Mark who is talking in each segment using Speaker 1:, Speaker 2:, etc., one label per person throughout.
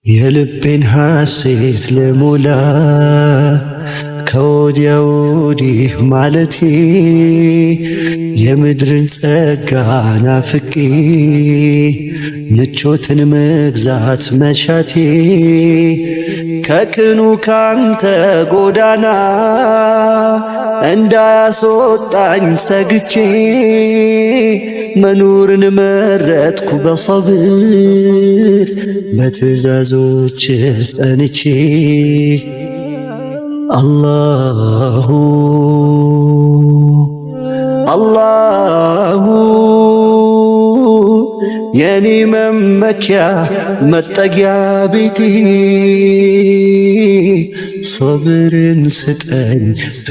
Speaker 1: የልቤን ሐሴት ልሞላ ከወዲያ ወዲህ ማለቴ የምድርን ጸጋ ናፍቄ ምቾትን መግዛት መሻቴ ከቅኑ ካንተ ጎዳና እንዳያስወጣኝ ሰግቼ መኖርን መረጥኩ በሰብር በትእዛዞች ጸንቼ አላሁ አላሁ የኔ መመኪያ መጠጊያ ቤቴ ሶብርን ስጠኝ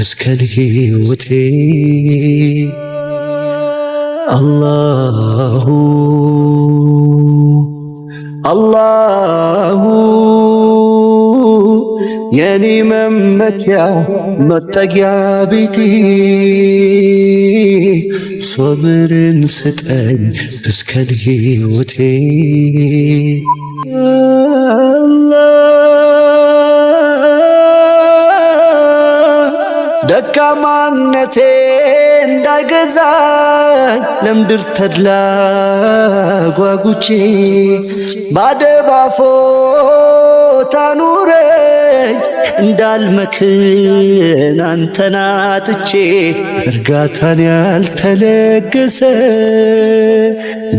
Speaker 1: እስከ ሕይወቴ አላሁ አላሁ የኔ መመኪያ መጠጊያ ቤቴ ሶብርን ስጠኝ እስከ ሕይወቴ ደካማነቴ እንዳይገዛኝ ለምድር ተድላ ጓጉቼ ባደባፎት አኑረኝ እንዳልመክን አንተን አጥቼ እርጋታን ያልተለገሰ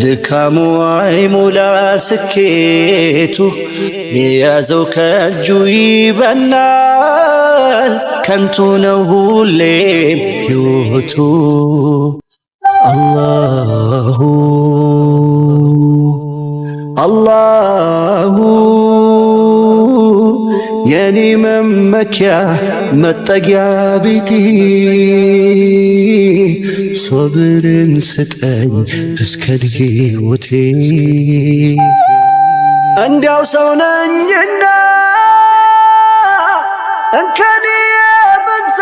Speaker 1: ድካሙ አይሞላ ስኬቱ የያዘው ከእጁ ይበናል ከንቱ ነው ሁሌም ሕይወቱ አላሁ አላሁ የኔ መመኪያ መጠጊያ ቤቴ ሶብርን ስጠኝ እስከ ሕይወቴ እንዲያው ሰው ነኝና እንከን የበዛ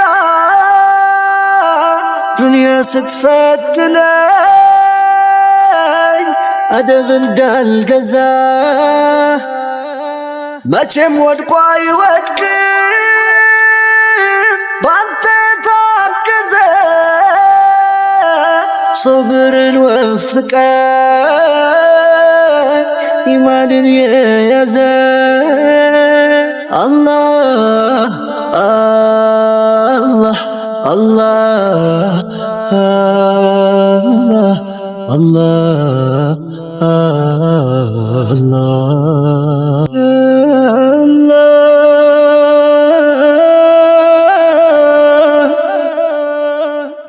Speaker 1: ዱንያ ስትፈትነኝ አደብ እንዳልገዛ መቼም ወድቆ አይወድቅም ባንተ ታገዘ ሶብርን ወፍቀኝ ኢማንን የያዘ አላህ አላህ አላህ አላህ አላህ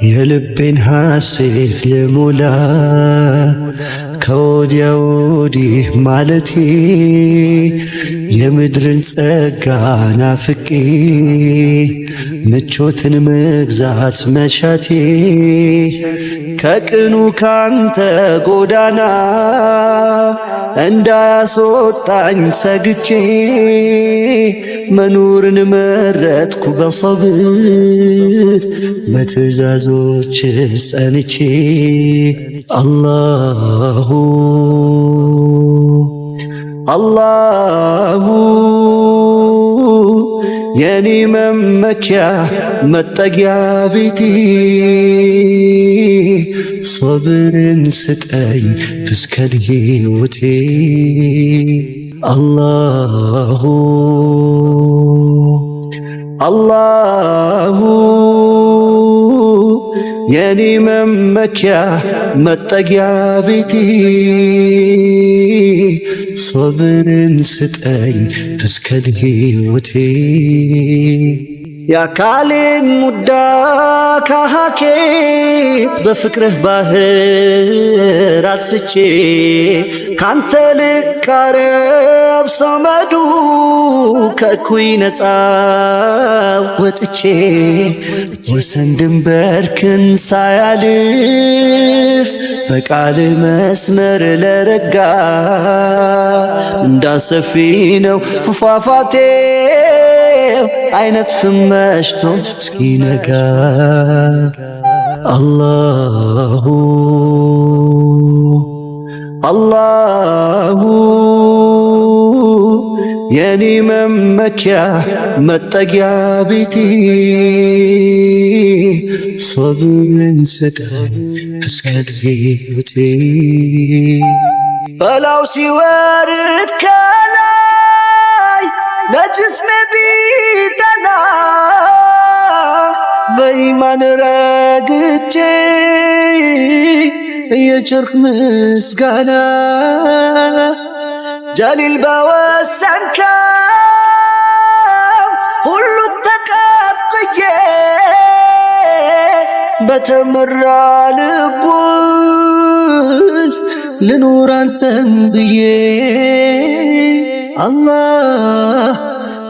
Speaker 1: የልቤን ሐሴት ልሞላ ከወዲያ ወዲህ ማለቴ የምድርን ጸጋ ናፍቄ ምቾትን መግዛት መሻቴ ከቅኑ ካንተ ጎዳና እንዳያስወጣኝ ሰግቼ መኖርን መረጥኩ በሰብር በትእዛዞች ጸንቼ አላሁ አላሁ የኔ መመኪያ መጠጊያ ቤቴ ሶብርን ስጠኝ እስከ ሕይወቴ አላሁ አላሁ የኔ መመኪያ መጠጊያ ቤቴ ሶብርን ስጠኝ እስከ ሕይወቴ የአካሌን ሙዳ ከሐኬት በፍቅርህ ባህር አጽድቼ ካንተ ልቃረብ ሰመዱ ከእኩይ ነፃ ወጥቼ ወሰን ድንበርክን ሳያልፍ በቃል መስመር ለረጋ እንዳሰፊ ነው ፏፏቴ አይነጥፍም መሽቶ እስኪነጋ አላሁ አላሁ የኔ መመኪያ መጠጊያ ቤቴ ሶብርን ስጠኝ እስከ ሕይወቴ በላው ሲወርድ ከላይ ለጅስሜ ቢጠና በኢማን ረግቼ የቸርክ ምስጋና ጀሊል በወሰንከው ሁሉ ተቀብዬ በተመራ ልብ ውስጥ ልኑር አንተን ብዬ አላህ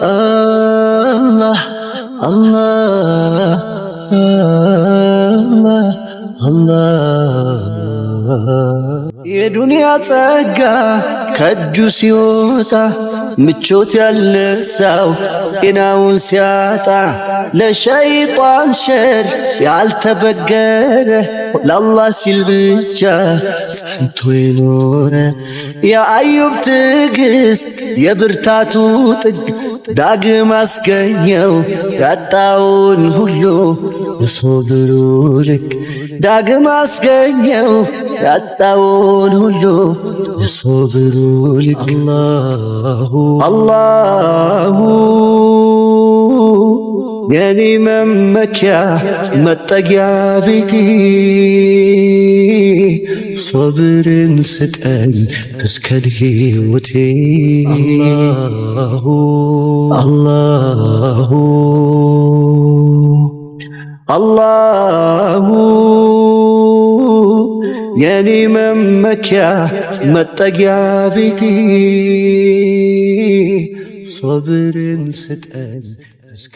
Speaker 1: አላህ አላህ አላህ የዱንያ ጸጋ ከእጁ ሲወጣ ምቾት ያለ ሰው ጤናውን ሲያጣ ለሸይጣን ሸር ያልተበገረ ለአላህ ሲል ብቻ ጸንቶ የኖረ የአዩብ ትዕግስት የብርታቱ ጥግ ዳግም አስገኘው ያጣውን ሁሉ በሶብሩ ልክ ዳግም አስገኘው ያጣውን ሁሉ በሶብሩ ልክ አላሁ የኔ መመኪያ መጠጊያ ቤቴ ሶብርን ስጠኝ እስከ ሕይወቴ አላሁ አላሁ የኔ መመኪያ መጠጊያ ቤቴ ሶብርን ስጠኝ እስከ